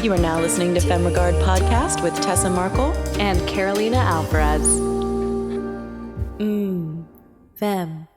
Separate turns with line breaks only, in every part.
You are now listening to Femme podcast with Tessa Markle
and Carolina Alvarez.
Femme.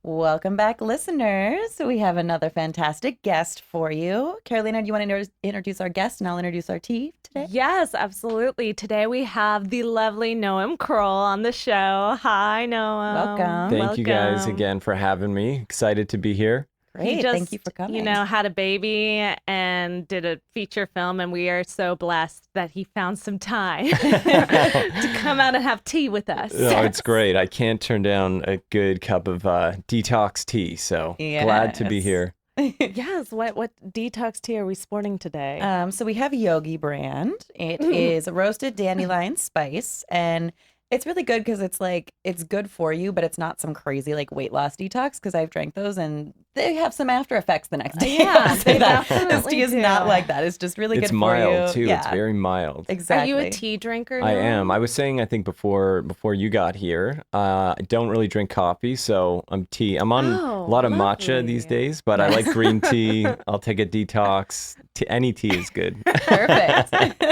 Welcome back, listeners. We have another fantastic guest for you. Carolina, do you want to introduce our guest, and I'll introduce our tea today?
Yes, absolutely. Today we have the lovely Noam Kroll on the show. Hi, Noam.
Welcome.
Thank you guys again for having me. Excited to be here.
Great. Thank you for coming.
Had a baby and did a feature film, and we are so blessed that he found some time to come out and have tea with us.
Oh, it's great. I can't turn down a good cup of detox tea, so glad to be here.
Yes. What detox tea are we sporting today?
So we have Yogi brand. It is a roasted dandelion spice, and it's really good because it's good for you, but it's not some crazy weight loss detox, because I've drank those and they have some after effects the next day.
Yeah,
say that. This tea is not like that. It's just really good for you.
It's mild too. Yeah. It's very mild.
Exactly.
Are you a tea drinker?
I am. I was saying, I think before you got here, I don't really drink coffee, so I'm tea. I'm on a lot of matcha these days, but I like green tea. I'll take a detox. Any tea is good.
Perfect.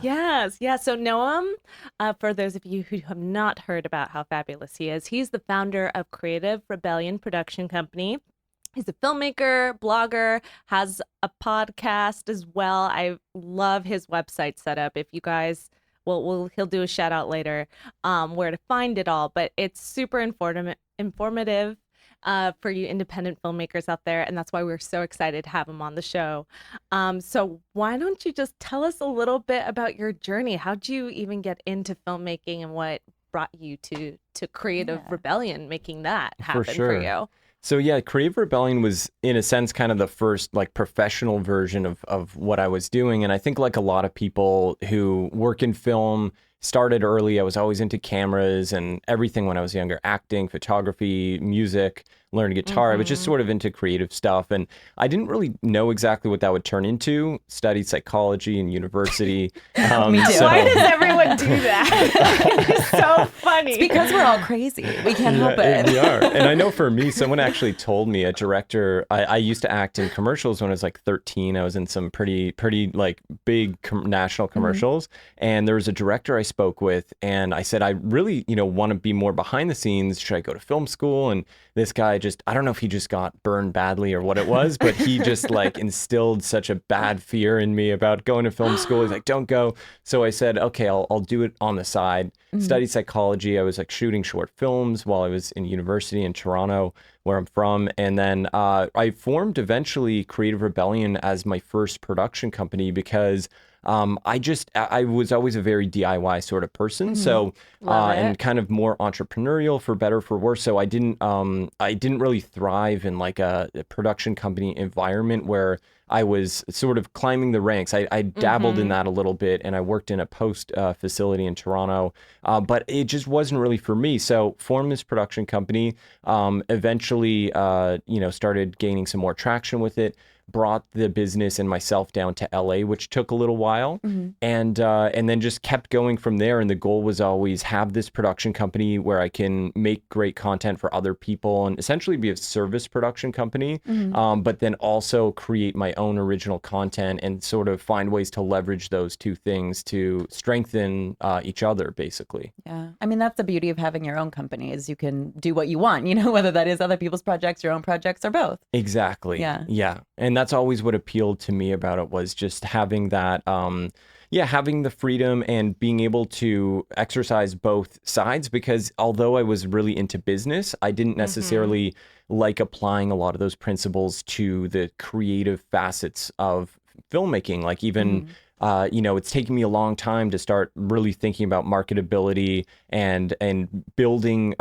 Yes. Yeah. So Noam, for those of you who have not heard about how fabulous he is, he's the founder of Creative Rebellion Production Company. He's a filmmaker, blogger, has a podcast as well. I love his website setup. If you guys, he'll do a shout out later where to find it all, but it's super informative for you independent filmmakers out there, and that's why we're so excited to have him on the show. So why don't you just tell us a little bit about your journey? How'd you even get into filmmaking, and what brought you to Creative Rebellion, making that happen for you?
So yeah, Creative Rebellion was, in a sense, kind of the first professional version of what I was doing. And I think a lot of people who work in film started early. I was always into cameras and everything when I was younger: acting, photography, music, learned guitar. I was just sort of into creative stuff. And I didn't really know exactly what that would turn into. Studied psychology in university.
Me too.
Why does everyone do that? It's so funny.
It's because we're all crazy. We can't help it.
We are. And I know for me, someone actually told me, a director, I used to act in commercials when I was 13. I was in some pretty big national commercials. And there was a director I spoke with, and I said, I really, want to be more behind the scenes. Should I go to film school? And this guy I don't know if he just got burned badly or what it was, but he just instilled such a bad fear in me about going to film school. He's like, don't go. So I said, okay, I'll do it on the side. Studied psychology. I was shooting short films while I was in university in Toronto, where I'm from. And then I formed eventually Creative Rebellion as my first production company, because I was always a very DIY sort of person. So, and kind of more entrepreneurial, for better or for worse. So I didn't really thrive in a production company environment where I was sort of climbing the ranks. I dabbled in that a little bit, and I worked in a post facility in Toronto, but it just wasn't really for me. So formed this production company, eventually, started gaining some more traction with it. Brought the business and myself down to LA, which took a little while, and then just kept going from there. And the goal was always have this production company where I can make great content for other people and essentially be a service production company, but then also create my own original content and sort of find ways to leverage those two things to strengthen each other, basically.
Yeah. I mean, that's the beauty of having your own company, is you can do what you want, whether that is other people's projects, your own projects, or both.
Exactly. Yeah. And that's always what appealed to me about it, was just having that, having the freedom and being able to exercise both sides. Because although I was really into business, I didn't necessarily like applying a lot of those principles to the creative facets of filmmaking. Even it's taken me a long time to start really thinking about marketability and building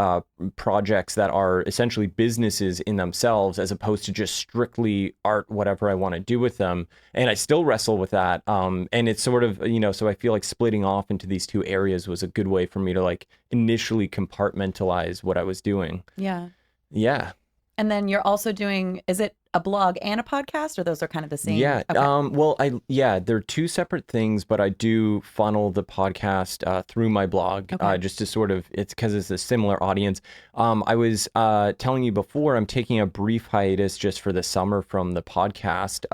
projects that are essentially businesses in themselves, as opposed to just strictly art, whatever I want to do with them. And I still wrestle with that. And it's sort of, so I feel splitting off into these two areas was a good way for me to initially compartmentalize what I was doing.
Yeah.
Yeah.
And then you're also doing, is it a blog and a podcast, or those are kind of the same?
Yeah.
Okay.
They're two separate things, but I do funnel the podcast through my blog, just to sort of, it's because it's a similar audience. I was telling you before, I'm taking a brief hiatus just for the summer from the podcast.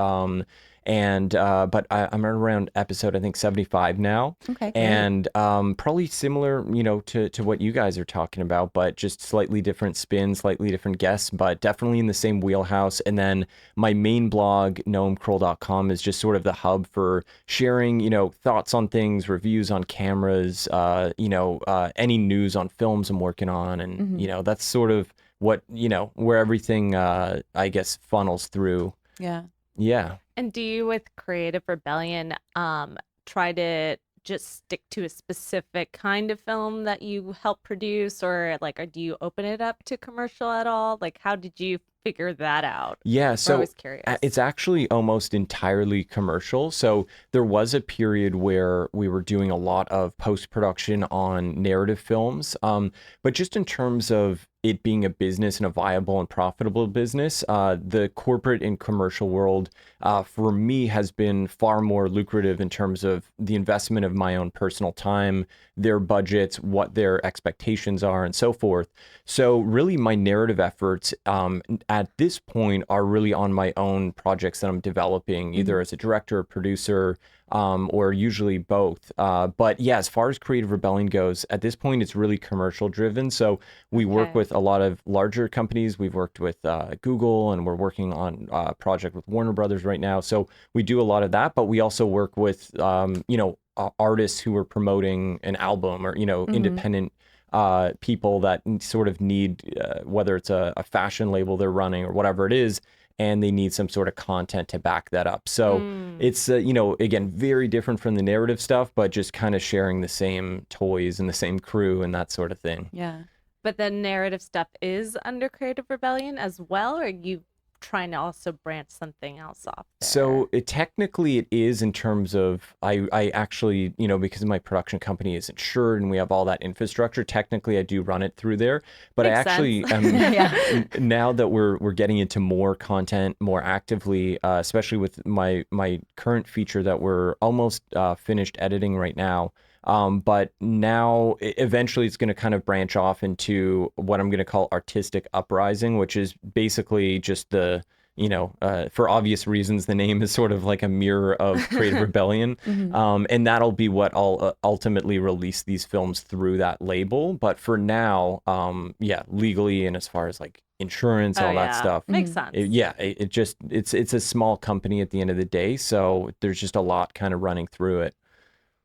And but I'm around episode, I think, 75 now.
Okay, great.
And probably similar, to what you guys are talking about, but just slightly different spin, slightly different guests, but definitely in the same wheelhouse. And then my main blog, noamkroll.com, is just sort of the hub for sharing, thoughts on things, reviews on cameras, any news on films I'm working on. And, that's sort of what, where everything, I guess, funnels through.
Yeah.
Yeah.
And do you, with Creative Rebellion, try to just stick to a specific kind of film that you help produce, or do you open it up to commercial at all? Like, how did you figure that out?
Yeah, so
I was curious.
It's actually almost entirely commercial. So there was a period where we were doing a lot of post-production on narrative films, but just in terms of it being a business and a viable and profitable business, the corporate and commercial world for me has been far more lucrative in terms of the investment of my own personal time, their budgets, what their expectations are, and so forth. So really my narrative efforts at this point are really on my own projects that I'm developing, either as a director or producer, or usually both. But yeah, as far as Creative Rebellion goes, at this point, it's really commercial driven. So we work with a lot of larger companies. We've worked with Google, and we're working on a project with Warner Brothers right now. So we do a lot of that, but we also work with, artists who are promoting an album, or, independent people that sort of need, whether it's a fashion label they're running or whatever it is, and they need some sort of content to back that up. So it's, again, very different from the narrative stuff, but just kind of sharing the same toys and the same crew and that sort of thing.
Yeah.
But the narrative stuff is under Creative Rebellion as well, or are you trying to also branch something else off there?
So technically it is, in terms of, I actually, because my production company is insured and we have all that infrastructure, technically I do run it through there. But
Makes
I actually, now that we're getting into more content more actively, especially with my current feature that we're almost finished editing right now. But now eventually it's going to kind of branch off into what I'm going to call artistic uprising, which is basically just the, for obvious reasons, the name is sort of like a mirror of Creative Rebellion. And that'll be what I'll ultimately release these films through that label. But for now, legally, and as far as like insurance, all that stuff.
Makes sense.
It's a small company at the end of the day. So there's just a lot kind of running through it.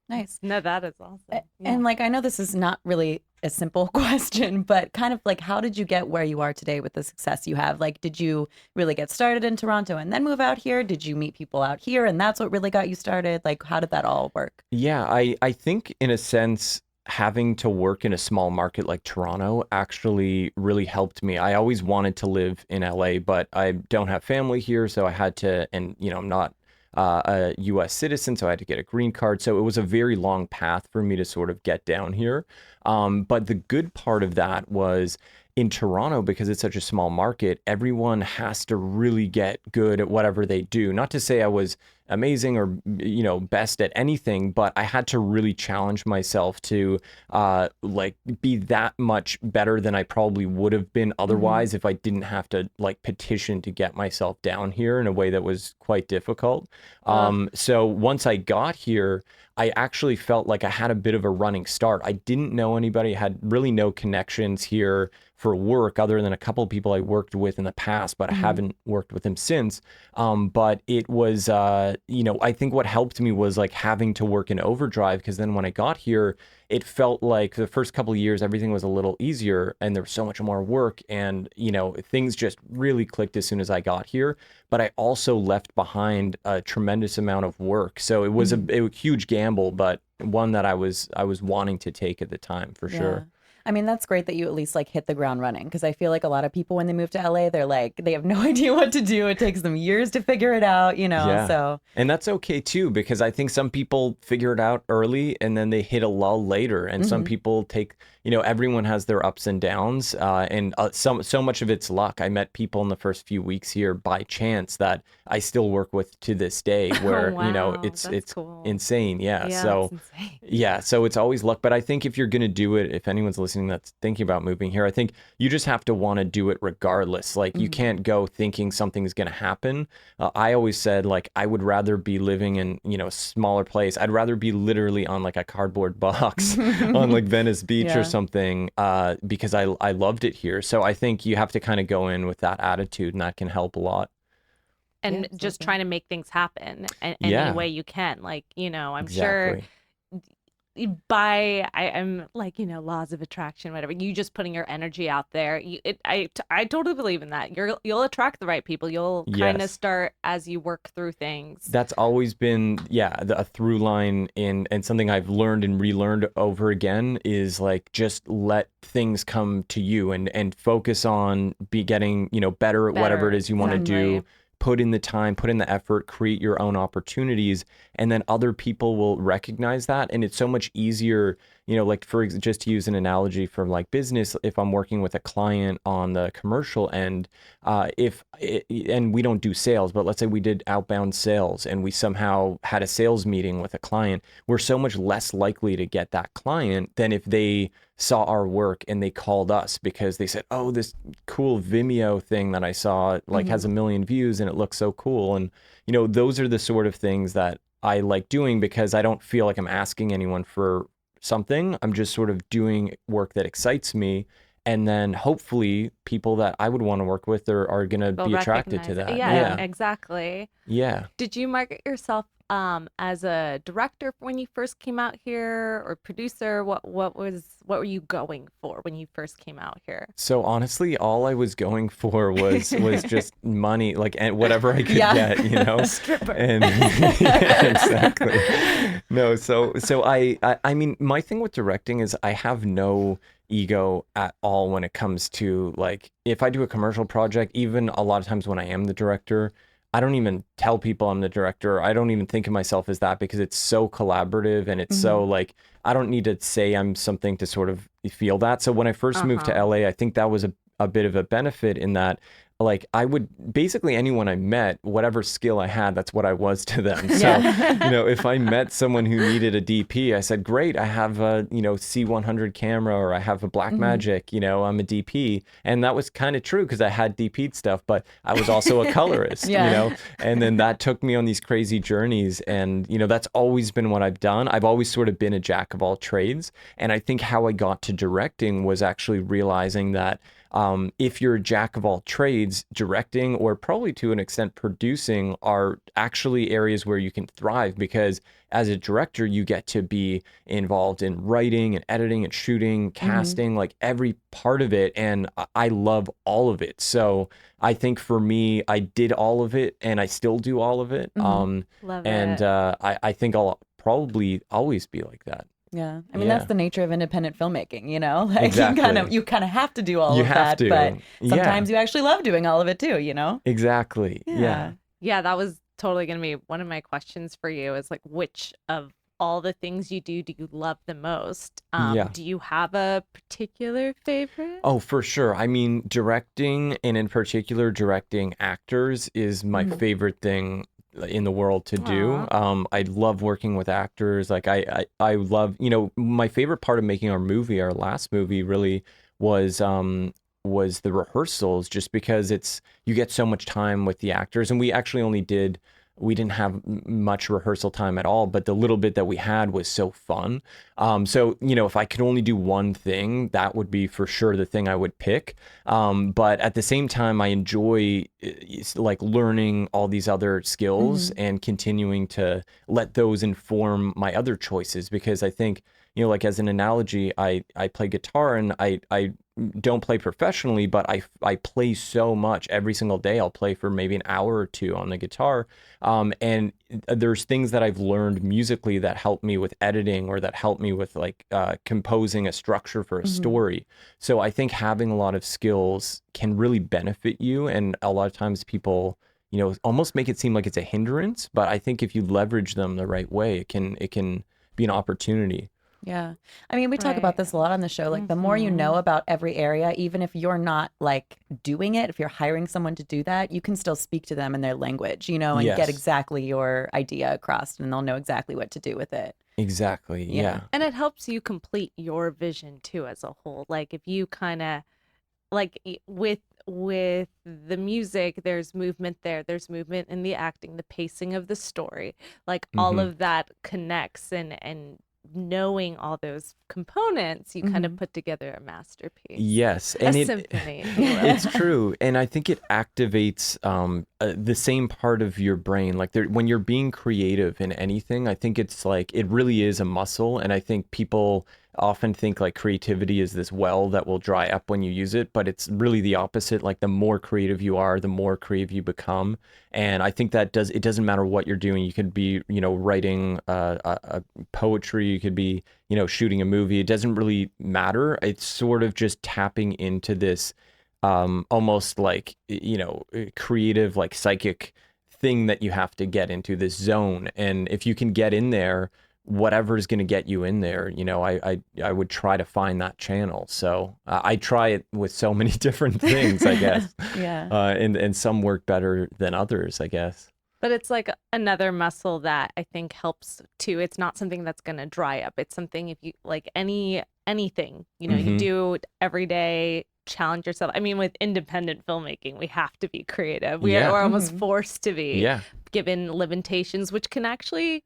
Nice.
No, that is awesome.
And I know this is not really a simple question, but kind of how did you get where you are today with the success you have? Did you really get started in Toronto and then move out here? Did you meet people out here and that's what really got you started? How did that all work?
Yeah, I think in a sense, having to work in a small market like Toronto actually really helped me. I always wanted to live in LA, but I don't have family here, so I had to, and I'm not a U.S. citizen, so I had to get a green card. So it was a very long path for me to sort of get down here. But the good part of that was, in Toronto, because it's such a small market, everyone has to really get good at whatever they do. Not to say I was amazing or, best at anything, but I had to really challenge myself to be that much better than I probably would have been otherwise if I didn't have to petition to get myself down here in a way that was quite difficult. So once I got here, I actually felt like I had a bit of a running start. I didn't know anybody, had really no connections here for work other than a couple of people I worked with in the past, but I haven't worked with them since. But it was, I think what helped me was having to work in overdrive, because then when I got here, it felt like the first couple of years, everything was a little easier and there was so much more work, and, things just really clicked as soon as I got here. But I also left behind a tremendous amount of work. So it was a huge gamble, but one that I was wanting to take at the time, for sure.
I mean, that's great that you at least hit the ground running, because I feel like a lot of people when they move to LA, they're they have no idea what to do. It takes them years to figure it out, so.
And that's okay too, because I think some people figure it out early and then they hit a lull later. And some people take, everyone has their ups and downs, and so much of it's luck. I met people in the first few weeks here by chance that I still work with to this day, where
Wow,
it's
that's cool.
insane. Yeah.
Yeah,
So
that's insane.
yeah, so it's always luck. But I think if you're going to do it, if anyone's listening that's thinking about moving here, I think you just have to want to do it regardless. Like you can't go thinking something's going to happen. I always said, like, I would rather be living in, a smaller place. I'd rather be literally on like a cardboard box on like Venice Beach or something, because I loved it here. So I think you have to kind of go in with that attitude, and that can help a lot.
And
Yeah,
just
absolutely.
trying to make things happen any
Yeah.
way you can. Like, I'm sure
Exactly.
I'm like, laws of attraction, whatever, you just putting your energy out there, I totally believe in that. You'll attract the right people. You'll kind of
Yes.
start as you work through things.
That's always been, a through line and something I've learned and relearned over again is like, just let things come to you and focus on getting, better at whatever it is you want to do.
Exactly.
Put in the time, put in the effort, create your own opportunities, and then other people will recognize that. And it's so much easier, like just to use an analogy from like business, if I'm working with a client on the commercial end, and we don't do sales, but let's say we did outbound sales and we somehow had a sales meeting with a client, we're so much less likely to get that client than if they saw our work and they called us because they said, oh, this cool Vimeo thing that I saw like has 1 million views and it looks so cool. And, those are the sort of things that I like doing because I don't feel like I'm asking anyone for something. I'm just sort of doing work that excites me. And then hopefully people that I would want to work with are going to
They'll
be attracted to
recognize it.
that.
Yeah, exactly.
Yeah.
Did you market yourself as a director when you first came out here, or producer? What were you going for when you first came out here?
So honestly, all I was going for was just money, like, and whatever I could get,
Stripper.
And yeah, exactly. No, so I mean, my thing with directing is I have no ego at all when it comes to like, if I do a commercial project, even a lot of times when I am the director, I don't even tell people I'm the director. I don't even think of myself as that because it's so collaborative and it's so like, I don't need to say I'm something to sort of feel that. So when I first moved to LA, I think that was a bit of a benefit in that, like, I would basically anyone I met, whatever skill I had, that's what I was to them. So, if I met someone who needed a DP, I said, great, I have a, C100 camera, or I have a Blackmagic, I'm a DP. And that was kind of true because I had DP'd stuff, but I was also a colorist, and then that took me on these crazy journeys. And, that's always been what I've done. I've always sort of been a jack of all trades. And I think how I got to directing was actually realizing that if you're a jack of all trades, directing, or probably to an extent producing, are actually areas where you can thrive, because as a director, you get to be involved in writing and editing and shooting, casting, like every part of it. And I love all of it. So I think for me, I did all of it and I still do all of it.
Love
and
it.
I think I'll probably always be like that.
Yeah. I mean, that's the nature of independent filmmaking, like
Exactly.
you kind of have to do all
You
of
have
that,
to.
but
Yeah.
sometimes you actually love doing all of it too,
Exactly. Yeah.
Yeah, that was totally going to be one of my questions for you, is like, which of all the things you do you love the most? Do you have a particular favorite?
Oh, for sure. I mean, directing, and in particular directing actors, is my favorite thing in the world to do. I love working with actors. Like I love, my favorite part of making our last movie really was the rehearsals, just because you get so much time with the actors. And we actually we didn't have much rehearsal time at all, but the little bit that we had was so fun. So, if I could only do one thing, that would be for sure the thing I would pick. But at the same time, I enjoy like learning all these other skills and continuing to let those inform my other choices, because I think, like as an analogy, I play guitar, and I don't play professionally, but I play so much every single day. I'll play for maybe an hour or two on the guitar. And there's things that I've learned musically that help me with editing, or that help me with like composing a structure for a story. So I think having a lot of skills can really benefit you. And a lot of times people, almost make it seem like it's a hindrance, but I think if you leverage them the right way, it can be an opportunity.
Yeah. I mean, we talk about
Right.
this a lot on the show. Like, the more you know about every area, even if you're not like doing it, if you're hiring someone to do that, you can still speak to them in their language, and get
Yes,
exactly your idea across, and they'll know exactly what to do with it.
exactly.
Yeah.
Yeah.
And it helps you complete your vision too as a whole. Like if you kind of like with the music, there's movement there. There's movement in the acting, the pacing of the story. Like all
Hmm.
of that connects, and knowing all those components, you kind of
Mhm.
put together a masterpiece.
Yes,
A
and
symphony, if you will.
it's true, and I think it activates the same part of your brain. Like when you're being creative in anything, I think it's like it really is a muscle, and I think people often think like creativity is this well that will dry up when you use it, but it's really the opposite. Like the more creative you are, the more creative you become, and I think that it doesn't matter what you're doing. You could be, writing a poetry, you could be, shooting a movie. It doesn't really matter. It's sort of just tapping into this almost like, creative, like psychic thing that you have to get into this zone. And if you can get in there, whatever is going to get you in there, I would try to find that channel. So I try it with so many different things, I guess.
Yeah.
And some work better than others, I guess.
But it's like another muscle that I think helps too. It's not something that's going to dry up. It's something, if you like anything, you
Hmm.
do it every day, challenge yourself. I mean, with independent filmmaking, we have to be creative.
Yeah.
We're almost
Mhm.
forced to be,
Yeah.
given limitations, which can actually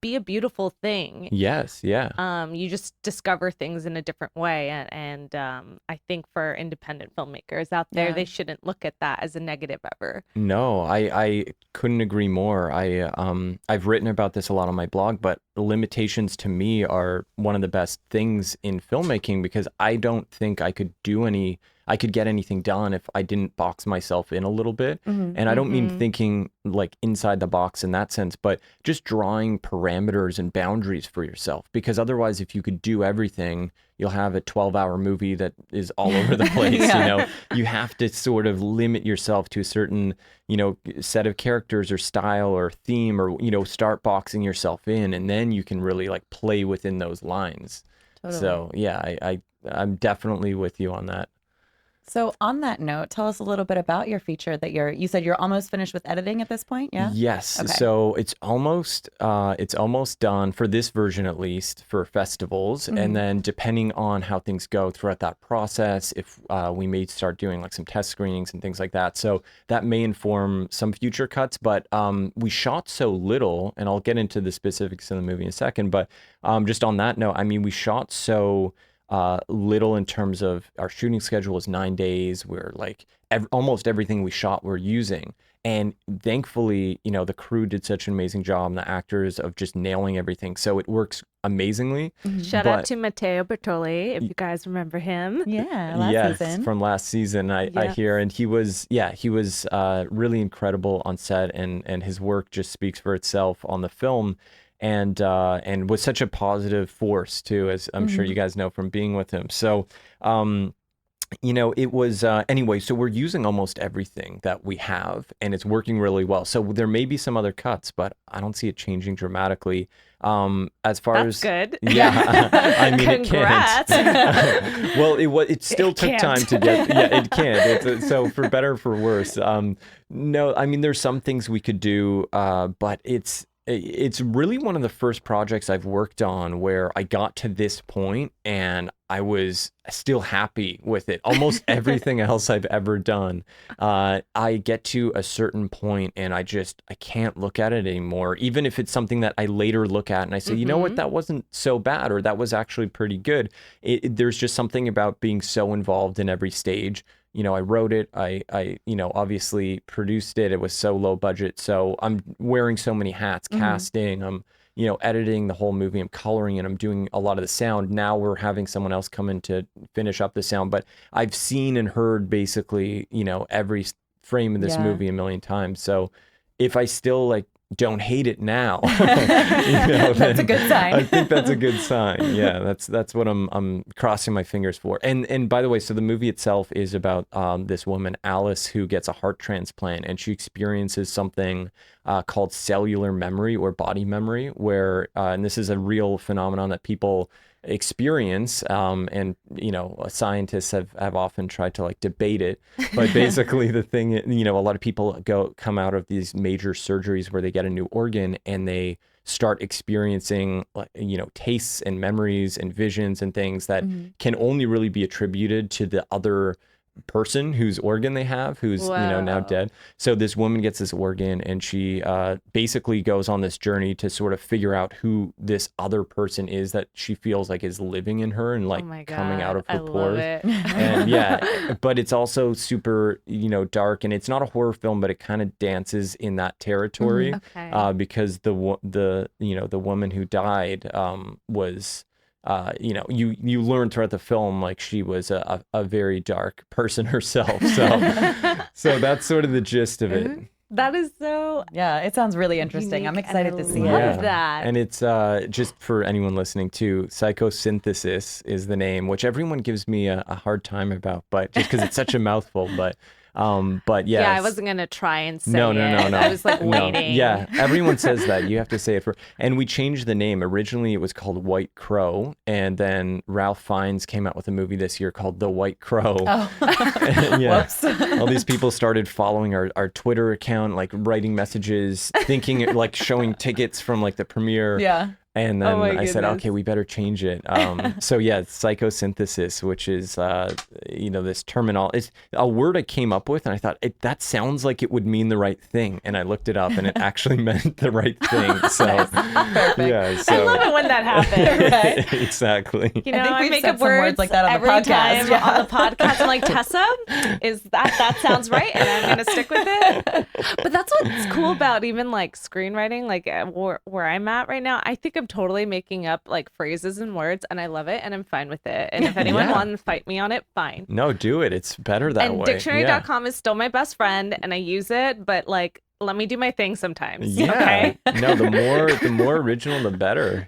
be a beautiful thing.
Yes. Yeah.
You just discover things in a different way, and I think for independent filmmakers out there,
Yeah.
they shouldn't look at that as a negative ever.
No, I couldn't agree more. I've written about this a lot on my blog, but limitations to me are one of the best things in filmmaking because I don't think I could get anything done if I didn't box myself in a little bit.
Mhm.
And I don't mean
Mhm.
thinking like inside the box in that sense, but just drawing parameters and boundaries for yourself. Because otherwise, if you could do everything, you'll have a 12-hour movie that is all over the place.
Yeah.
You have to sort of limit yourself to a certain, set of characters or style or theme, or, start boxing yourself in, and then you can really like play within those lines.
Totally.
So yeah, I'm definitely with you on that.
So on that note, tell us a little bit about your feature that you said you're almost finished with editing at this point, yeah?
Yes.
Okay.
So it's almost done for this version, at least for festivals.
Mhm.
And then depending on how things go throughout that process, if we may start doing like some test screenings and things like that. So that may inform some future cuts, but we shot so little, and I'll get into the specifics of the movie in a second. But just on that note, I mean, we shot so little in terms of our shooting schedule was 9 days. We're like almost everything we shot we're using. And thankfully, the crew did such an amazing job, and the actors of just nailing everything. So it works amazingly.
Mhm.
Shout out
But
to Matteo Bertoli, if you guys remember him.
Yeah, last
yes,
season.
from last season, I
Yes.
hear, and he was really incredible on set, and his work just speaks for itself on the film, and was such a positive force too, as I'm sure
Mhm.
you guys know from being with him. So, it was anyway. So we're using almost everything that we have, and it's working really well. So there may be some other cuts, but I don't see it changing dramatically. As far
That's
as
good.
yeah, I mean,
Congrats.
it can't. Well, it still took
can't.
time to get. Yeah, it can't. So for better or for worse. No, I mean, there's some things we could do, but it's really one of the first projects I've worked on where I got to this point and I was still happy with it. Almost everything else I've ever done, I get to a certain point and I can't look at it anymore. Even if it's something that I later look at and I say, you know what, that wasn't so bad, or that was actually pretty good. There's just something about being so involved in every stage. I wrote it. I obviously produced it. It was so low budget. So I'm wearing so many hats, casting, I'm, editing the whole movie, I'm coloring, and I'm doing a lot of the sound. Now we're having someone else come in to finish up the sound, but I've seen and heard basically, every frame of this
Yeah.
movie a million times. So if I still like don't hate it now,
That's a good sign.
I think that's a good sign. Yeah, that's what I'm crossing my fingers for. And by the way, so the movie itself is about this woman, Alice, who gets a heart transplant, and she experiences something called cellular memory or body memory, where and this is a real phenomenon that people experience. And, scientists have often tried to like debate it. But basically the thing, a lot of people come out of these major surgeries where they get a new organ and they start experiencing, tastes and memories and visions and things that can only really be attributed to the other person whose organ they have, who's now dead. So this woman gets this organ and she basically goes on this journey to sort of figure out who this other person is that she feels like is living in her and like coming out of her pores. And but it's also super dark, and it's not a horror film, but it kind of dances in that territory because the woman who died was you learn throughout the film like she was a very dark person herself. So that's sort of the gist of it.
That is so
it sounds really interesting. I'm excited to see it.
I love that.
And it's just for anyone listening too, psychosynthesis is the name, which everyone gives me a hard time about, but just because it's such a mouthful. But yeah,
I wasn't gonna try and say
no.
I was like waiting.
Yeah, everyone says that. You have to say it and we changed the name. Originally, it was called White Crow, and then Ralph Fiennes came out with a movie this year called The White Crow.
Oh,
whoops! All these people started following our Twitter account, like writing messages, thinking like showing tickets from like the premiere.
Yeah.
And then I said, okay, we better change it. So yeah, psychosynthesis, which is, this terminal, it's a word I came up with, and I thought that sounds like it would mean the right thing. And I looked it up, and it actually meant the right thing. So
perfect.
So.
I love it when that happens.
Right?
Exactly.
I make up words like that on
every
the podcast.
Time on the podcast. I'm like, Tessa, is that sounds right, and I'm gonna stick with it. But that's what's cool about even like screenwriting, like where I'm at right now. I think I'm totally making up like phrases and words, and I love it, and I'm fine with it. And if anyone wants to fight me on it, fine.
No, do it. It's better that way.
And dictionary.com is still my best friend, and I use it, but like, let me do my thing sometimes.
Yeah.
Okay?
No, the more original, the better.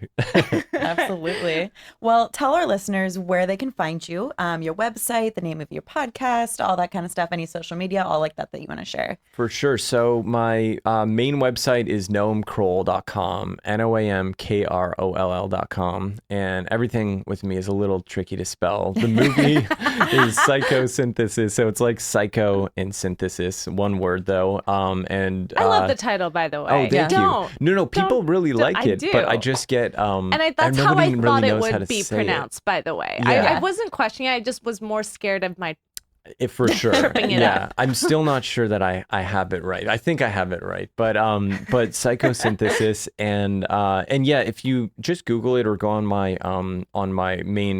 Absolutely. Well, tell our listeners where they can find you, your website, the name of your podcast, all that kind of stuff, any social media, all like that you want to share.
For sure. So my main website is noamkroll.com, NOAMKROLL.com. And everything with me is a little tricky to spell. The movie is Psychosynthesis. So it's like psycho and synthesis, one word though. And
I love the title, by the way.
Oh, thank you. No, people really like it, but I just get
and that's how I thought it would be pronounced,
it.
By the way.
Yeah.
I wasn't questioning it. I just was more scared of my
for sure.
tripping it up.
I'm still not sure that I have it right. I think I have it right, but psychosynthesis and if you just Google it or go on my main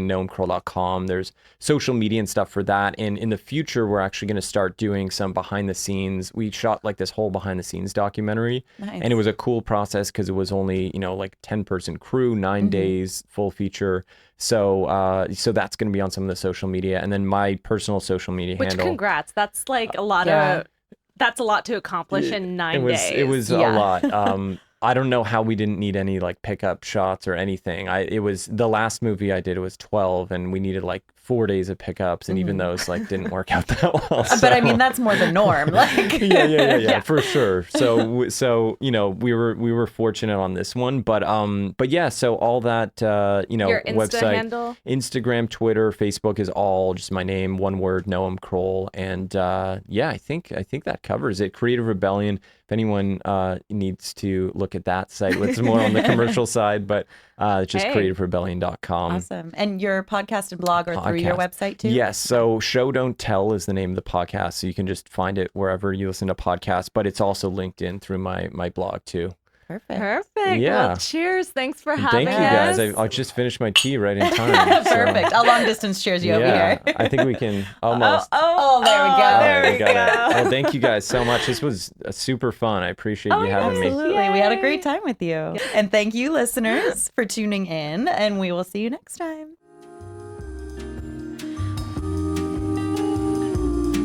noamkroll.com, there's social media and stuff for that. And in the future, we're actually going to start doing some behind the scenes. We shot like this whole behind the scenes documentary, and it was a cool process because it was only 10-person crew, 9 days, full feature. So that's going to be on some of the social media, and then my personal social media handle.
Which congrats. That's like a lot of that's a lot to accomplish in 9 days.
It was a lot. I don't know how we didn't need any like pickup shots or anything. It was the last movie I did, it was 12, and we needed like 4 days of pickups, and even those like didn't work out that well. So.
But I mean, that's more the norm. Like
yeah, for sure. So we were fortunate on this one, but yeah. So all that
your Insta
website,
handle?
Instagram, Twitter, Facebook is all just my name, one word, Noam Kroll, and I think that covers it. Creative Rebellion. If anyone needs to look at that site, it's more on the commercial side, but it's just creativerebellion.com.
Awesome. And your podcast and blog are through your website too?
Yes. So Show Don't Tell is the name of the podcast. So you can just find it wherever you listen to podcasts, but it's also linked in through my blog too.
Perfect.
Yeah.
Well, cheers. Thanks for having us.
Thank you guys. I just finished my tea right in time.
Perfect. A long distance cheers you over here.
I think we can almost.
Oh, there we go.
There we go.
Oh, thank you guys so much. This was super fun. I appreciate you having me.
Absolutely. We had a great time with you. And thank you, listeners, for tuning in, and we will see you next time.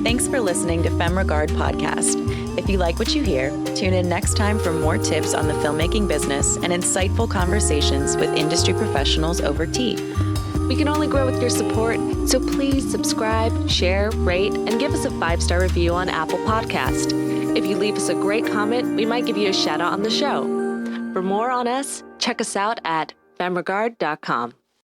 Thanks for listening to Femme Regard Podcast. If you like what you hear, tune in next time for more tips on the filmmaking business and insightful conversations with industry professionals over tea. We can only grow with your support, so please subscribe, share, rate, and give us a 5-star review on Apple Podcast. If you leave us a great comment, we might give you a shout out on the show. For more on us, check us out at femregard.com.